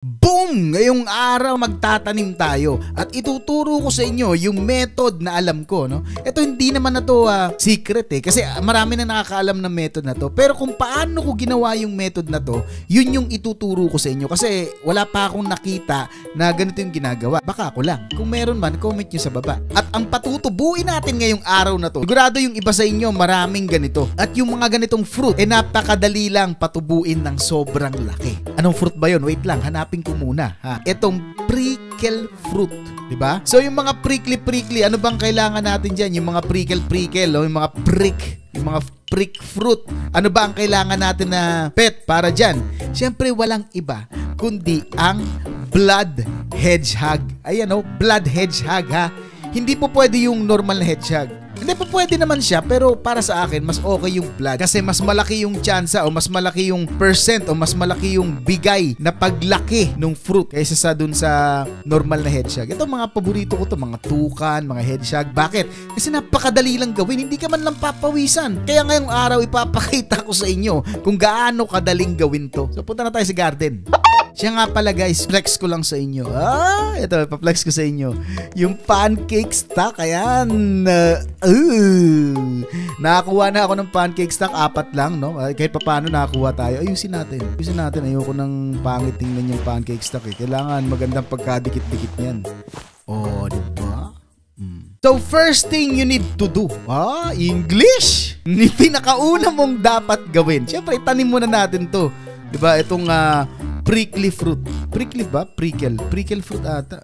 Boom! Ngayong araw magtatanim tayo at ituturo ko sa inyo yung method na alam ko, no? Ito hindi naman na to secret kasi marami na nakakaalam ng method na to. Pero kung paano ko ginawa yung method na to, yun yung ituturo ko sa inyo kasi wala pa akong nakita na ganito yung ginagawa. Baka ako lang. Kung meron man, comment nyo sa baba. At ang patutubuin natin ngayong araw na to, sigurado yung iba sa inyo maraming ganito. At yung mga ganitong fruit, napakadali lang patubuin ng sobrang laki. Anong fruit ba yun? Wait lang, hanapin ko muna ha. Itong prickle fruit, di ba? So yung mga prickly, ano bang kailangan natin diyan? Yung mga prickle, yung mga prick fruit. Ano ba ang kailangan natin na pet para diyan? Siyempre walang iba kundi ang blood hedgehog. Ayan blood hedgehog ha. Hindi po pwede yung normal na hedgehog. Hindi po pwede naman siya, pero para sa akin mas okay yung blood kasi mas malaki yung tsansa o mas malaki yung percent o mas malaki yung bigay na paglaki ng fruit kaysa sa dun sa normal na hedgehog. Ito mga paborito ko to, mga tukan, mga hedgehog. Bakit? Kasi napakadali lang gawin, hindi ka man lang papawisan. Kaya ngayong araw ipapakita ko sa inyo kung gaano kadaling gawin to. So punta na tayo sa garden. Siya nga pala guys, flex ko lang sa inyo. Ito, pa-flex ko sa inyo. Yung pancake stock, ayan. Nakakuha na ako ng pancake stock, 4 lang, no? Kahit pa paano nakakuha tayo. Ayusin natin. Ayoko ng pangit tingnan yung pancake stock Kailangan magandang pagkadikit-dikit niyan. Diba? So, first thing you need to do, English! Pinakauna mong dapat gawin. Siyempre, itanim muna natin to. Diba? Itong prickly fruit. Prickly ba? Prickle fruit ata.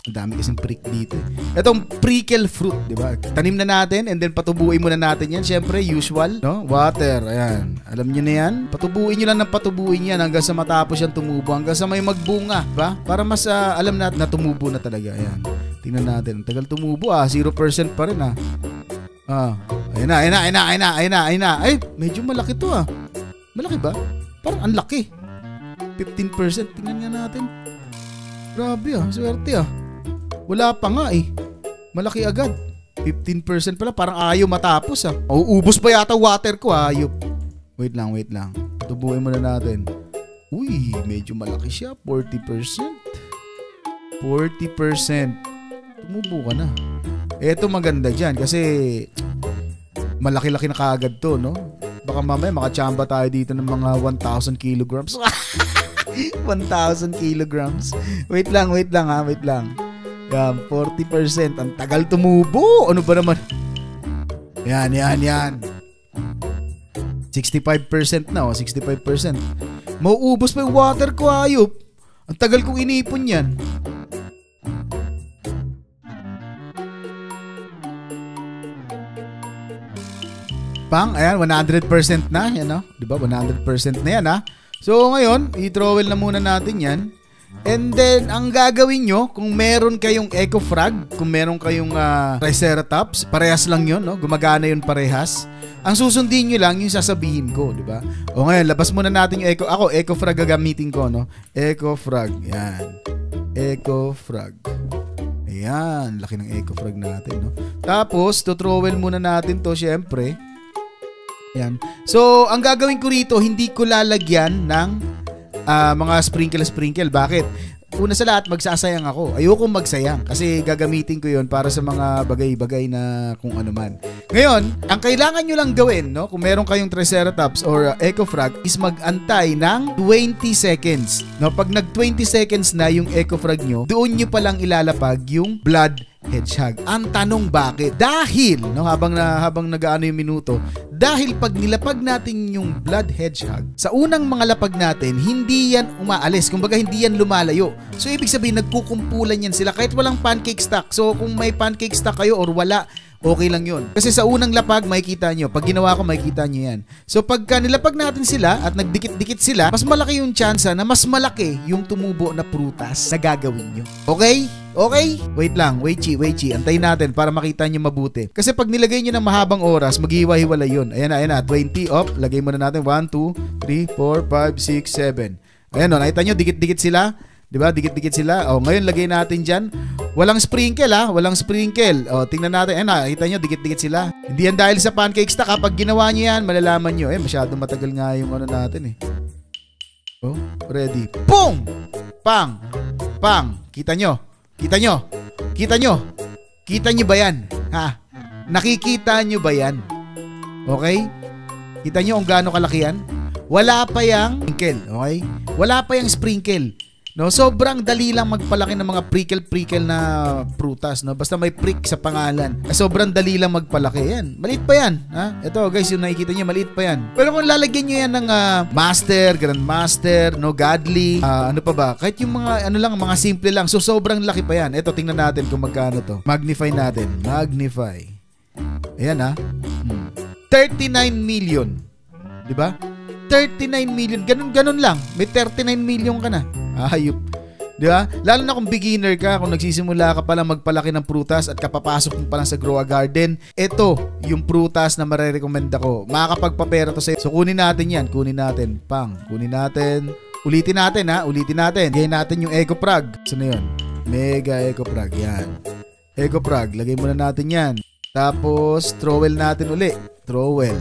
Ang dami kasing prick dito. Itong prickle fruit, di ba? Tanim na natin and then patubuin muna natin yan. Siyempre, usual, no? Water, ayan. Alam niyo na yan? Patubuin niyo lang ng patubuin yan hanggang sa matapos yan tumubo. Hanggang sa may magbunga, ba? Para mas alam natin na tumubo na talaga. Ayan. Tingnan natin. Tagal tumubo, 0% pa rin, Ayun na. Ay, medyo malaki to, Malaki ba? Parang ang laki. 15%. Tingnan nga natin. Grabe swerte Wala pa nga Malaki agad. 15% pala. Parang ayaw matapos Uubos pa yata water ko Ayop. Wait lang. Tubuin muna natin. Uy, medyo malaki siya. 40%. Tumubo ka na. Eto maganda dyan kasi malaki-laki na kaagad to, no? Baka mamaya makachamba tayo dito ng mga 1,000 kilograms. 1,000 kilograms. Wait lang. Yan, 40%. Ang tagal tumubo. Ano ba naman? Yan. 65% na 65%. Mauubos pa yung water ko, ayop. Ang tagal kong inipon yan. Ayan, 100% na. Yan, diba? 100% na yan, So ngayon, i-trowel na muna natin yan. And then, ang gagawin nyo, kung meron kayong Eco Frog, kung meron kayong Triceratops, parehas lang yun, no? Gumagana yun parehas. Ang susundin nyo lang yung sasabihin ko, di ba? O ngayon, labas muna natin yung Eco Frog gagamitin ko, no? Eco Frog, yan. Eco Frog. Ayan, laki ng Eco Frog natin, no? Tapos, tutrowel muna natin to, syempre. Yan. So, ang gagawin ko rito, hindi ko lalagyan ng mga sprinkle. Bakit? Una sa lahat, magsasayang ako. Ayoko magsayang kasi gagamitin ko yon para sa mga bagay-bagay na kung ano man. Ngayon, ang kailangan nyo lang gawin, no, kung meron kayong Triceratops or Eco Frog, is mag-antay ng 20 seconds. No, pag nag-20 seconds na yung Eco Frog nyo, doon nyo palang ilalapag yung blood hedgehog. Ang tanong bakit? Dahil, no, habang nagaano yung minuto, dahil pag nilapag natin yung blood hedgehog, sa unang mga lapag natin, hindi yan umaalis. Kumbaga, hindi yan lumalayo. So, ibig sabihin, nagkukumpulan yan sila kahit walang pancake stock. So, kung may pancake stock kayo or wala, okay lang yun. Kasi sa unang lapag, makikita nyo. Pag ginawa ko, makikita nyo yan. So, pagka nilapag natin sila at nagdikit-dikit sila, mas malaki yung tsansa na mas malaki yung tumubo na prutas na gagawin nyo. Okay? Okay? Wait lang. Wait, Chi. Antayin natin para makita nyo mabuti. Kasi pag nilagay nyo ng mahabang oras, maghiwa-hiwalay yun. Ayan na. 20 up. Lagay muna natin. 1, 2, 3, 4, 5, 6, 7. Ayan o. Nakita nyo? Dikit-dikit sila. Diba? Dikit-dikit sila. O, ngayon lagay natin dyan. Walang sprinkle Walang sprinkle. O, tingnan natin. Ayan na. Nakita nyo? Dikit-dikit sila. Hindi yan dahil sa pancake stock. Kapag ginawa nyo yan, malalaman nyo. Masyadong matagal nga yung ano natin Oh, ready. Boom! Pang. Pang. Kita nyo? Kita nyo? Kita nyo? Kita nyo ba yan? Ha? Nakikita nyo ba yan? Okay? Kita nyo kung gaano kalaki yan? Wala pa yang sprinkle. Okay? Wala pa yang sprinkle. No, sobrang dali lang magpalaki ng mga prickle na prutas, no? Basta may prick sa pangalan. Sobrang dali lang magpalaki yan. Maliit pa yan, ha? Ito, guys, yung nakikita niyo, maliit pa yan. Pero kung lalagyan niyo yan ng master, grandmaster, no, godly, ano pa ba? Kahit yung mga ano lang, mga simple lang. So sobrang laki pa yan. Ito, tingnan natin kung magkano to. Magnify natin. Magnify. Ayan, ha? 39 million. 'Di ba? 39 million. Ganun lang. May 39 million ka na. Ayop. Di ba? Lalo na kung beginner ka, kung nagsisimula ka pa lang magpalaki ng prutas at kapapasok mo pa lang sa Grow a Garden, ito yung prutas na marerecommend ako. Makakapagpapera to sa'yo. So kunin natin yan. Kunin natin. Pang. Kunin natin. Ulitin natin, ha? Ulitin natin. Gawin natin yung Eco Prag. So na yun? Mega Eco Prag. Yan. Eco Prag. Lagay muna natin yan. Tapos, trowel natin uli. Trowel.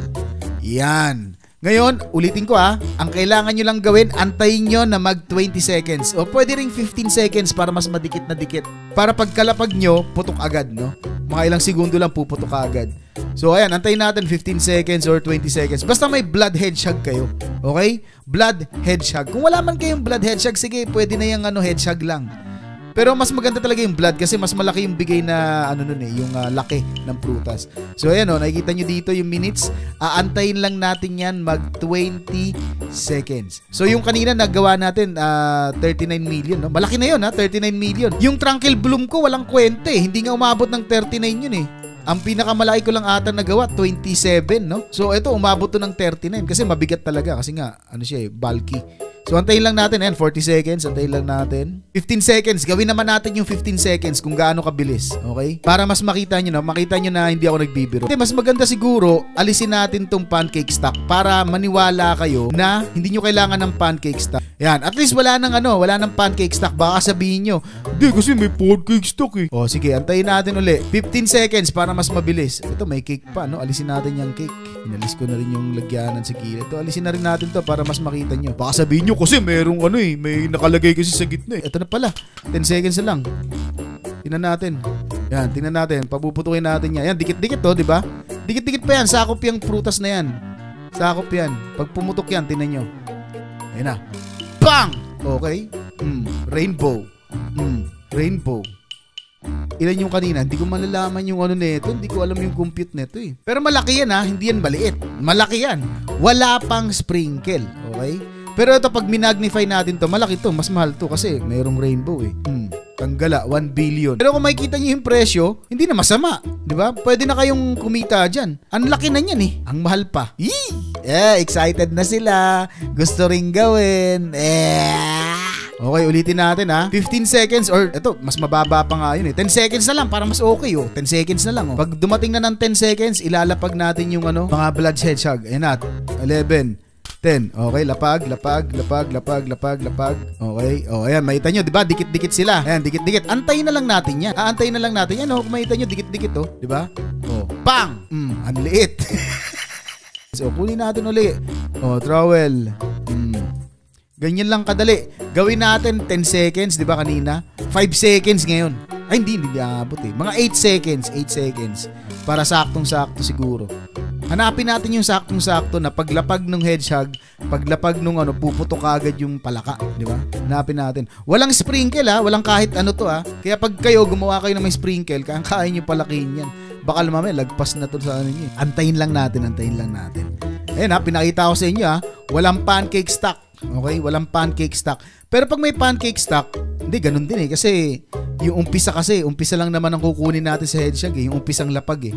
Yan. Ngayon, ulitin ko, ang kailangan nyo lang gawin, antayin nyo na mag 20 seconds. O pwede ring 15 seconds para mas madikit na dikit. Para pagkalapag nyo, putok agad, no? Mga ilang segundo lang puputok ka agad. So ayan, antayin natin 15 seconds or 20 seconds. Basta may blood hedgehog kayo. Okay? Blood hedgehog. Kung wala man kayong blood hedgehog, sige, pwede na yung hedgehog lang. Pero mas maganda talaga yung blood kasi mas malaki yung bigay na yung laki ng prutas. So ayan, nakikita nyo dito yung minutes. Aantayin lang natin yan mag 20 seconds. So yung kanina nagawa natin 39 million, no? Malaki na yun, 39 million. Yung Tranquil Bloom ko walang kwente, hindi nga umabot ng 39 yun eh. Ang pinakamalaki ko lang ata nagawa 27, no? So ito umabot to ng 39 kasi mabigat talaga kasi nga siya bulky. So antayin lang natin, 40 seconds, antayin lang natin. 15 seconds, gawin naman natin yung 15 seconds kung gaano kabilis, okay? Para mas makita nyo na hindi ako nagbibiro. Kasi mas maganda siguro, alisin natin tong pancake stock para maniwala kayo na hindi nyo kailangan ng pancake stock. Yan, at least wala nang pancake stock. Baka sabihin nyo, hindi kasi may pancake stock eh. O sige, antayin natin uli. 15 seconds para mas mabilis. Ito may cake pa, no? Alisin natin yung cake. Inalis ko na rin yung lagyanan sa gilid. Ito, alisin na rin natin to para mas makita nyo. Baka sabihin nyo kasi merong may nakalagay kasi sa gitna eh. Ito na pala, 10 seconds na lang. Tingnan natin. Yan, tingnan natin. Papuputukin natin yan. Yan, dikit-dikit to, di ba? Dikit-dikit pa yan. Sakop yung prutas na yan. Sakop yan. Pag pumutok yan, tingnan nyo. Ayan na. Bang! Okay. Rainbow. Rainbow. Ilan yung kanina? Hindi ko malalaman yung nito. Hindi ko alam yung compute nito eh. Pero malaki yan hindi yan maliit. Malaki yan. Wala pang sprinkle. Okay? Pero ito pag minagnify natin to, malaki to. Mas mahal to kasi mayroong rainbow eh. Tanggala, 1 billion. Pero kung makikita nyo yung presyo, hindi na masama. Diba? Pwede na kayong kumita dyan. Ang laki na yan eh. Ang mahal pa. Excited na sila. Gusto ring gawin. Okay, ulitin natin 15 seconds or ito, mas mababa pa nga yun eh. 10 seconds na lang para mas okay 10 seconds na lang Pag dumating na ng 10 seconds, ilalapag natin yung mga blood hedgehog. Ayan na. 11, 10. Okay, lapag. Okay. Ayan, makita nyo, 'di ba? Dikit-dikit sila. Ayan, dikit-dikit. Antayin na lang natin 'yan. Aantayin na lang natin 'yan, kung makita nyo, dikit-dikit 'di ba? Bang! Ang liit. So, kunin natin uli. Trowel. Ganyan lang kadali. Gawin natin 10 seconds, 'di ba kanina? 5 seconds ngayon. Ay, hindi aabot eh. Mga 8 seconds para saktong-sakto siguro. Hanapin natin yung saktong-sakto na paglapag ng hedgehog, paglapag nung puputok agad yung palaka, di ba? Hanapin natin. Walang sprinkle walang kahit Kaya pag kayo gumawa kayo ng may sprinkle, kaya niyo palakihin yan. Baka mamaya lagpas na to sa niyo. Antayin lang natin. Ayun pinakita ko sa inyo walang pancake stock. Okay, walang pancake stock. Pero pag may pancake stock, hindi ganun din kasi yung umpisa lang naman ang kukunin natin sa hedgehog yung umpisang lapag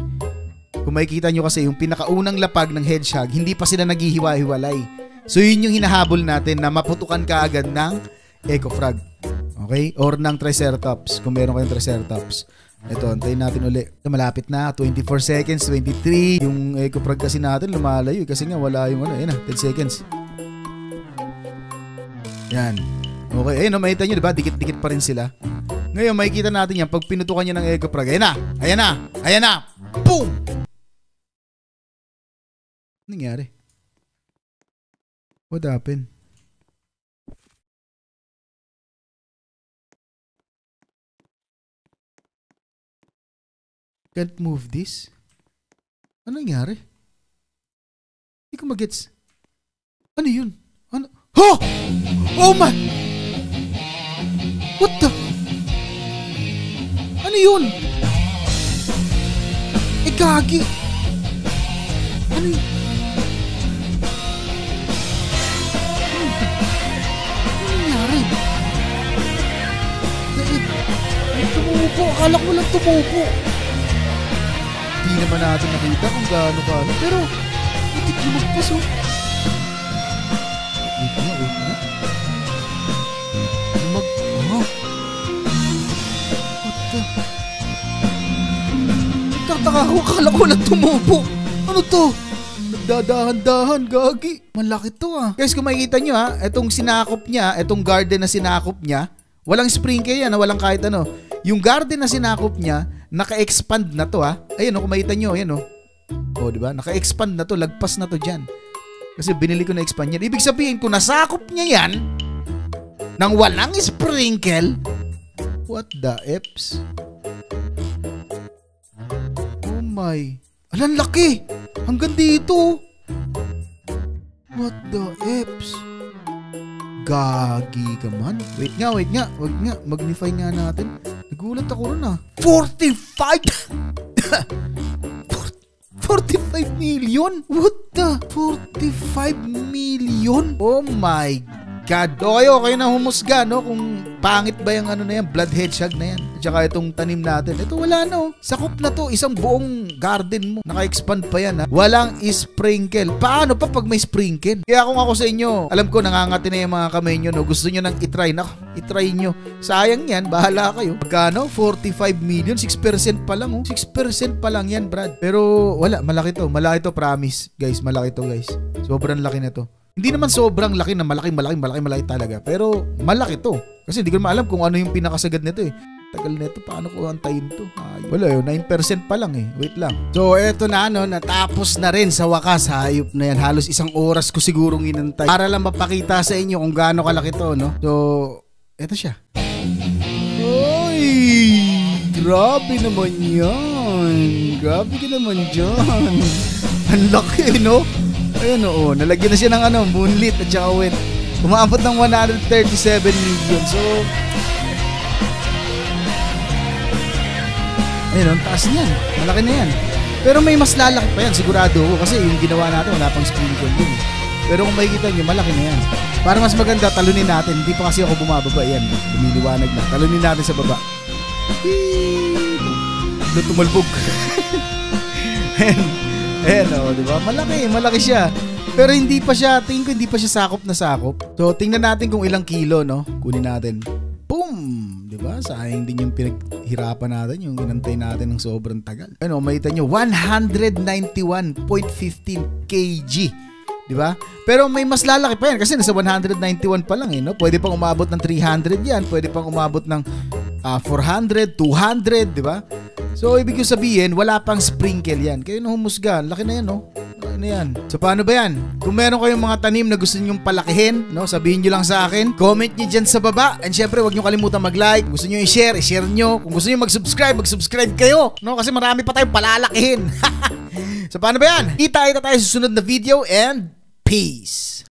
Kung makikita nyo kasi yung pinakaunang lapag ng hedgehog, hindi pa sila naghihiwa-hiwalay. So yun yung hinahabol natin na maputukan ka agad ng Eco Frog. Okay? Or ng Triceratops, kung meron kayong Triceratops. Ito, antayin natin uli. Malapit na, 24 seconds, 23. Yung Eco Frog kasi natin lumalayo kasi nga wala yung Ayan 10 seconds. Yan. Okay, ayun makita nyo, diba? Dikit-dikit pa rin sila. Ngayon, makikita natin yan pag pinutukan nyo ng Eco Frog. Ayan na. Boom! Nangyari? What happened? Can't move this? Ano nangyari? Hindi ko magets. Ano yun? Ano? Oh! Oh my! What the? Ano yun? Eh, gagi! Ano yun? Ano nangyari? Tumupo. Akala ko lang tumupo. Hindi naman natin nakita kung gaano ka. Pero, hindi ko magpas oh. Wait na. Oh. What the? Nagtataka ako. Akala ko lang tumupo. Ano to? Nagdadahan-dahan, gagi. Malaki to ah. Guys, kung makikita nyo ha, etong sinakop niya, etong garden na sinakop niya, walang sprinkle yan, walang kahit ano. Yung garden na sinakop niya, naka-expand na to ha. Ayun kung makita nyo, ayan o. O, diba? Naka-expand na to, lagpas na to dyan. Kasi binili ko na expand yan. Ibig sabihin, kung nasakop niya yan, nang walang sprinkle, what the eps? Oh my. Alan, laki! Hanggang dito. What the eps? Gagi ka man. Wait nga. Wag nga. Magnify nga natin. Nagulat ako rin ah. 45 million? What the? 45 million? Oh my God. Okay na humusga, no? Kung pangit ba yung ano na yan, blood hedgehog na yan. At saka itong tanim natin. Ito wala no. Sakop na to. Isang buong garden mo. Naka-expand pa yan ha. Walang sprinkle. Paano pa pag may sprinkle? Kaya kung ako sa inyo, alam ko nangangati na yung mga kamay nyo, no? Gusto nyo nang itry. Nako, itry nyo. Sayang yan. Bahala kayo. Magkano? 45 million? 6% pa lang oh. 6% pa lang yan, Brad. Pero wala. Malaki to. Malaki to, promise. Guys, malaki to guys. Sobrang laki na to. Hindi naman sobrang laki na malaki talaga. Pero malaki to. Kasi hindi ko naman alam kung ano yung pinakasagad nito eh. Tagal nito, paano ko antayin to? Wala yun, 9% pa lang eh. Wait lang. So eto na ano, natapos na rin sa wakas. Hayop na yan. Halos isang oras ko sigurong inantay. Para lang mapakita sa inyo kung gaano kalaki to, no? So, eto siya. Oy! Grabe naman yan. Grabe ka naman dyan. Ang laki, no? Ayun oo, nalagyan na siya ng ano, moonlit at saka wet. Umaabot ng 137 million. So, ayun, ang taas niyan. Malaki na yan. Pero may mas lalaki pa yan, sigurado ko. Kasi yung ginawa natin, wala pang sprinkle din. Pero kung makikita nyo, malaki na yan. Para mas maganda, talunin natin. Hindi pa kasi ako bumababa. Yan, lumiliwanag na. Talunin natin sa baba. Doon tumalbog. Ayan o, diba? Malaki siya. Pero hindi pa siya, tingin ko hindi pa siya sakop na sakop. So, tingnan natin kung ilang kilo, no? Kunin natin. Boom! Diba? Sayang din yung pinaghirapan natin, yung inantay natin ng sobrang tagal. Ano, makita nyo, 191.15 kg. Diba? Pero may mas lalaki pa yan kasi nasa 191 pa lang eh, no? Pwede pang umabot ng 300 yan. Pwede pang umabot ng 400, 200, diba? So, ibig yung sabihin, wala pang sprinkle yan. Kayo na humusga. Laki na yan, no? Laki na yan. So, paano ba yan? Kung meron kayong mga tanim na gusto nyong palakihin, no? Sabihin nyo lang sa akin. Comment nyo dyan sa baba. And syempre, huwag nyo kalimutan mag-like. Kung gusto nyo i-share, i-share nyo. Kung gusto nyo mag-subscribe kayo. No? Kasi marami pa tayong palalakihin. So, paano ba yan? Kita tayo sa susunod na video and peace!